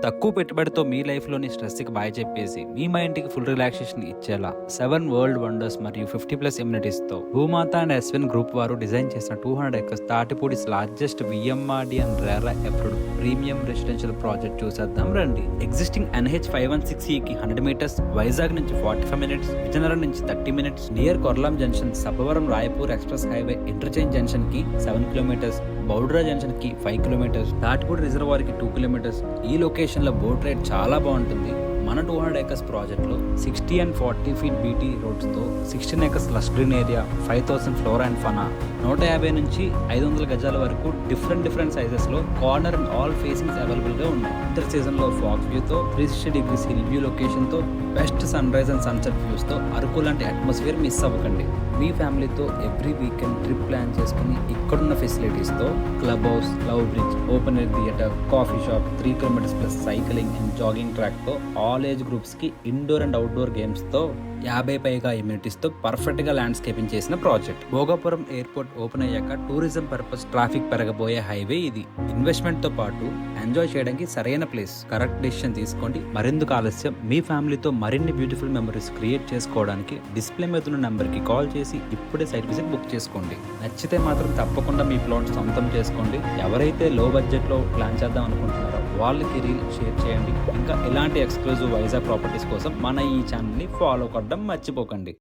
తక్కువ పెట్టుబడితో మీ లైఫ్‌లోని స్ట్రెస్‌కి బాయ్ చెప్పేసి, మీ మైండ్‌కి ఫుల్ రిలాక్సేషన్ ఇచ్చేలా 7 వరల్డ్ వండర్స్ మరియు 50+ ఎమ్యూనిటీస్‌తో భూమాత అండ్ ఎస్విన్ గ్రూప్ వారు డిజైన్ చేసిన 200 ఎకర్స్ తాటిపూడిస్ largest VMRD and RERA approved premium residential project చూసేద్దాం రండి. ఎగ్జిస్టింగ్ ఎన్‌హెచ్ 516కి 100 మీటర్స్, వైజాగ్ నుంచి 45 మినిట్స్, విజయనగరం నుంచి 30 minutes, near Korlam junction, Sabbavaram Raipur express highway interchange జంక్షన్‌కి 7 కిలోమీటర్స్, బౌడ్రా జంక్షన్‌కి 5 కిలోమీటర్స్, తాటిపూడి రిజర్వాయర్‌కి 2 కిలోమీటర్స్. ఈ లొకేషన్లో బోట్ రైడ్ చాలా బాగుంటుంది. మన 200 ఎకర్స్ ప్రాజెక్ట్లో 60 and 40 ఫీట్ బీటీ రోడ్స్తో 16 acres lush green area, 5000 flora and fauna, 150 నుంచి 500 గజాల వరకు డిఫరెంట్ సైజెస్లో కార్నర్ అండ్ ఆల్ ఫేసింగ్స్ అవైలబుల్గా ఉన్నాయి. ఇంటర్ సీజన్లో ఫాగ్ వ్యూతో 360 డిగ్రీస్ హిల్ వ్యూ లొకేషన్తో best sunrise and sunset వ్యూస్తో అరకు లాంటి అట్మాస్ఫియర్ మిస్ అవ్వకండి. మీ ఫ్యామిలీతో ఎవ్రీ వీకెండ్ ట్రిప్ ప్లాన్ చేసుకుని ఇక్కడున్న ఫెసిలిటీస్తో club house, love bridge, open air theatre, coffee shop, 3 kilometres plus cycling and jogging ట్రాక్తో ఆల్ ఏజ్ గ్రూప్స్కి ఇండోర్ అండ్ అవుట్డోర్ గేమ్స్తో 50 పైగా ఇమ్యూనిటీస్తో పర్ఫెక్ట్గా ల్యాండ్స్కేపింగ్ చేసిన ప్రాజెక్ట్. భోగాపురం ఎయిర్పోర్ట్ ఓపెన్ అయ్యాక టూరిజం పర్పస్ ట్రాఫిక్ పెరగబోయే హైవే ఇది. ఇన్వెస్ట్మెంట్తో పాటు ఎంజాయ్ చేయడానికి సరైన ప్లేస్. కరెక్ట్ డెసిషన్ తీసుకోండి. మరెందుకు ఆలస్యం, మీ ఫ్యామిలీతో మరిన్ని బ్యూటిఫుల్ మెమరీస్ క్రియేట్ చేసుకోవడానికి డిస్ప్లే మీద ఉన్న నెంబర్కి కాల్ చేసి ఇప్పుడే సైట్ విజిట్ బుక్ చేసుకోండి. నచ్చితే మాత్రం తప్పకుండా మీ ప్లాట్ సొంతం చేసుకోండి. ఎవరైతే లో బడ్జెట్లో ప్లాన్ చేద్దాం అనుకుంటున్నారో వాళ్ళకి రీల్ షేర్ చేయండి. ఇంకా ఇలాంటి ఎక్స్క్లూజివ్ వైజాగ్ ప్రాపర్టీస్ కోసం మన ఈ ఛానల్ని ఫాలో కొట్టడం మర్చిపోకండి.